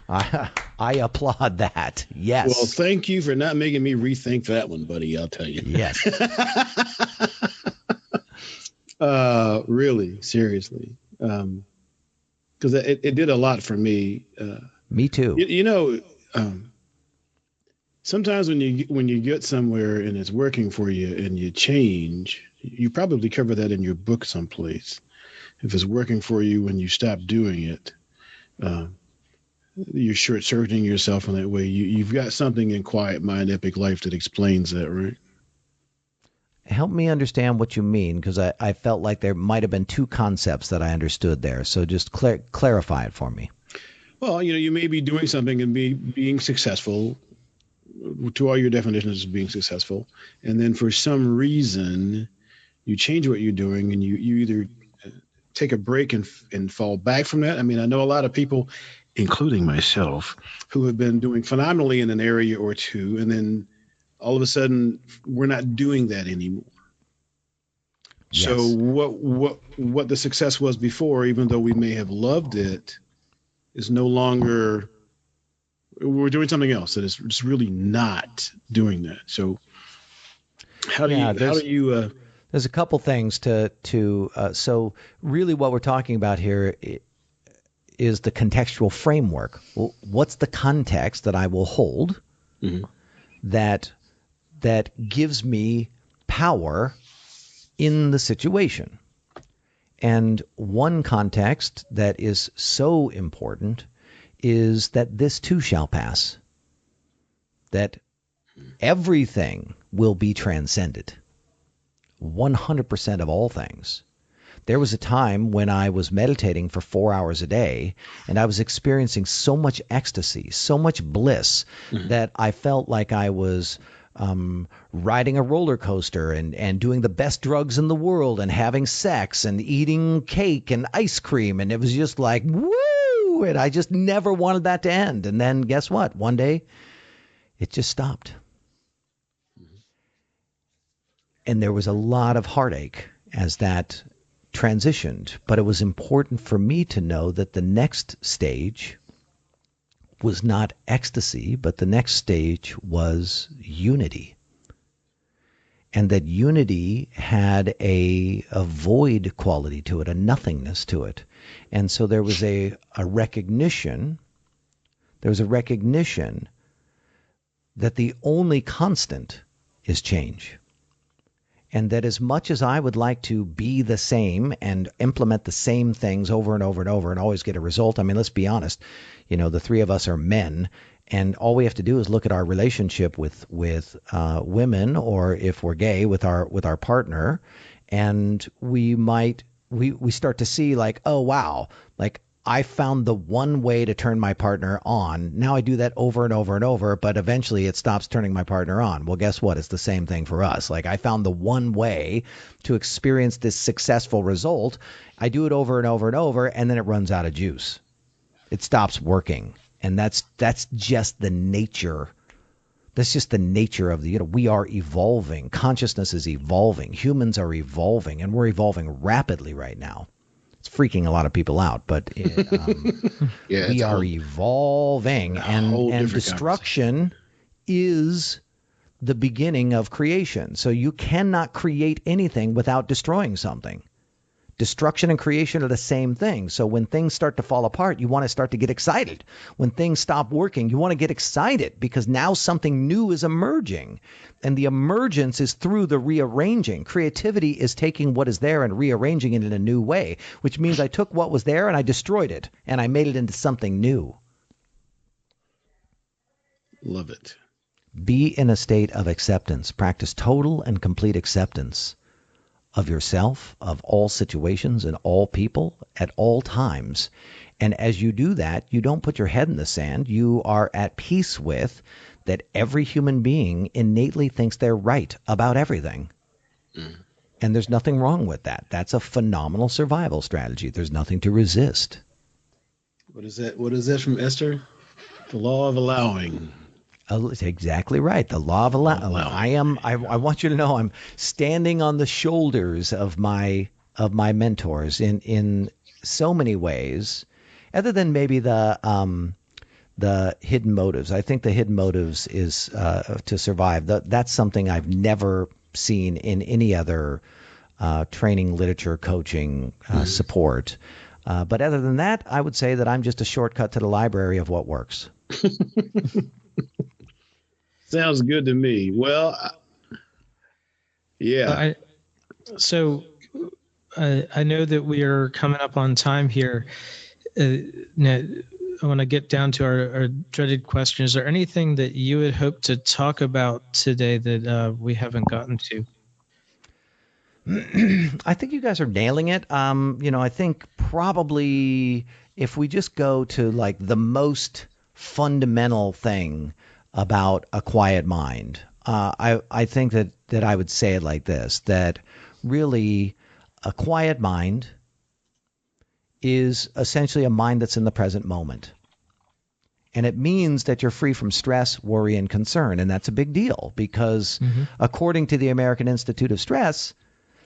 I applaud that. Yes. Well, thank you for not making me rethink that one, buddy. I'll tell you. Yes. Really, seriously, because it did a lot for me. Me too. sometimes when you get somewhere and it's working for you and you change, you probably cover that in your book someplace. If it's working for you when you stop doing it, you're short-circuiting yourself in that way. You've got something in Quiet Mind, Epic Life that explains that, right? Help me understand what you mean, because I felt like there might have been two concepts that I understood there. So just clarify it for me. Well, you may be doing something and being successful to all your definitions of being successful. And then for some reason, you change what you're doing and you either take a break and fall back from that. I mean, I know a lot of people, including myself, who have been doing phenomenally in an area or two, and then all of a sudden we're not doing that anymore. Yes. So what the success was before, even though we may have loved it, is no longer, we're doing something else that is just really not doing that. So there's a couple things so really what we're talking about here is the contextual framework. Well, what's the context that I will hold that gives me power in the situation? And one context that is so important is that this too shall pass, that everything will be transcended, 100% of all things. There was a time when I was meditating for 4 hours a day, and I was experiencing so much ecstasy, so much bliss, that I felt like I was riding a roller coaster and doing the best drugs in the world and having sex and eating cake and ice cream. And it was just like, woo! And I just never wanted that to end. And then guess what? One day it just stopped. And there was a lot of heartache as that transitioned. But it was important for me to know that the next stage was not ecstasy, but the next stage was unity. And that unity had a void quality to it, a nothingness to it. And so there was a recognition, that the only constant is change. And that as much as I would like to be the same and implement the same things over and over and over and always get a result, I mean, let's be honest, the three of us are men, and all we have to do is look at our relationship with women, or if we're gay, with our partner, and we start to see like, oh wow, like I found the one way to turn my partner on. Now I do that over and over and over, but eventually it stops turning my partner on. Well, guess what? It's the same thing for us. Like I found the one way to experience this successful result. I do it over and over and over, and then it runs out of juice. It stops working. And that's just the nature. That's just the nature of we are evolving. Consciousness is evolving. Humans are evolving, and we're evolving rapidly right now. It's freaking a lot of people out, but we are evolving, and destruction is the beginning of creation. So you cannot create anything without destroying something. Destruction and creation are the same thing. So when things start to fall apart, you want to start to get excited. When things stop working, you want to get excited because now something new is emerging. And the emergence is through the rearranging. Creativity is taking what is there and rearranging it in a new way, which means I took what was there and I destroyed it and I made it into something new. Love it. Be in a state of acceptance. Practice total and complete acceptance of yourself, of all situations and all people at all times. And as you do that, you don't put your head in the sand. You are at peace with that every human being innately thinks they're right about everything. And there's nothing wrong with that. That's a phenomenal survival strategy. There's nothing to resist. What is that? What is that from Esther? The law of allowing. Exactly right. The law of allowing. I want you to know I'm standing on the shoulders of my mentors in so many ways, other than maybe the hidden motives. I think the hidden motives is to survive. That's something I've never seen in any other training, literature, coaching, support. But other than that, I would say that I'm just a shortcut to the library of what works. Sounds good to me. Well, yeah. I know that we are coming up on time here. Now, I want to get down to our dreaded question. Is there anything that you would hope to talk about today that we haven't gotten to? I think you guys are nailing it. I think probably if we just go to like the most fundamental thing about a quiet mind, I think that I would say it like this, that really a quiet mind is essentially a mind that's in the present moment. And it means that you're free from stress, worry, and concern. And that's a big deal because according to the American Institute of Stress,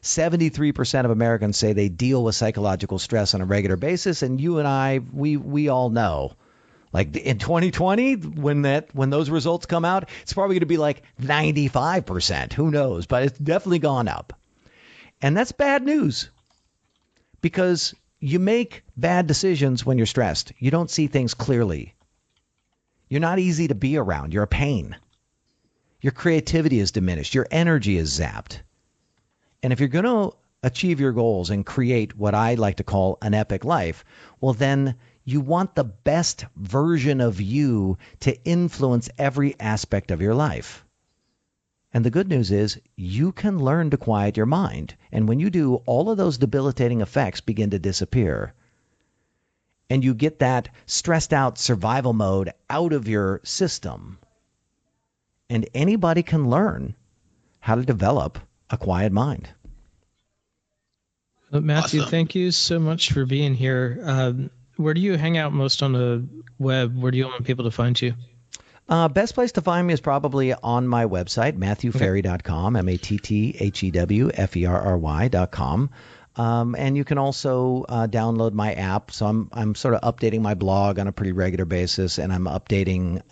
73% of Americans say they deal with psychological stress on a regular basis. And you and I, we all know, like in 2020, when those results come out, it's probably going to be like 95%. Who knows? But it's definitely gone up. And that's bad news because you make bad decisions when you're stressed. You don't see things clearly. You're not easy to be around. You're a pain. Your creativity is diminished. Your energy is zapped. And if you're going to achieve your goals and create what I like to call an epic life, well, then you want the best version of you to influence every aspect of your life. And the good news is you can learn to quiet your mind. And when you do, all of those debilitating effects begin to disappear. And you get that stressed out survival mode out of your system. And anybody can learn how to develop a quiet mind. Matthew, Awesome. Thank you so much for being here. Where do you hang out most on the web? Where do you want people to find you? Best place to find me is probably on my website, MatthewFerry.com, MatthewFerry.com. And you can also download my app. So I'm sort of updating my blog on a pretty regular basis, and I'm updating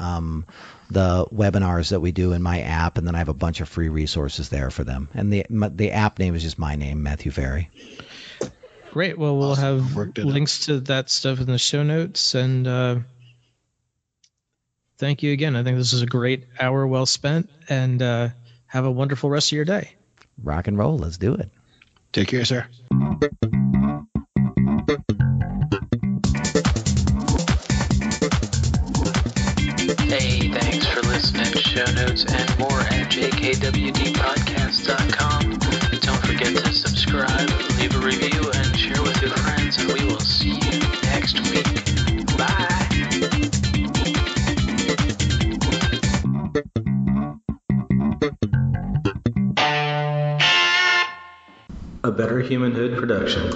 the webinars that we do in my app, and then I have a bunch of free resources there for them. And the app name is just my name, Matthew Ferry. Great. Well, we'll have links to that stuff in the show notes. And thank you again. I think this is a great hour well spent. And have a wonderful rest of your day. Rock and roll. Let's do it. Take care, sir. Hey, thanks for listening. Show notes and more at jkwdpodcast.com. Don't forget to subscribe, leave a review, and share with your friends, and we will see you next week. Bye! A Better Humanhood production.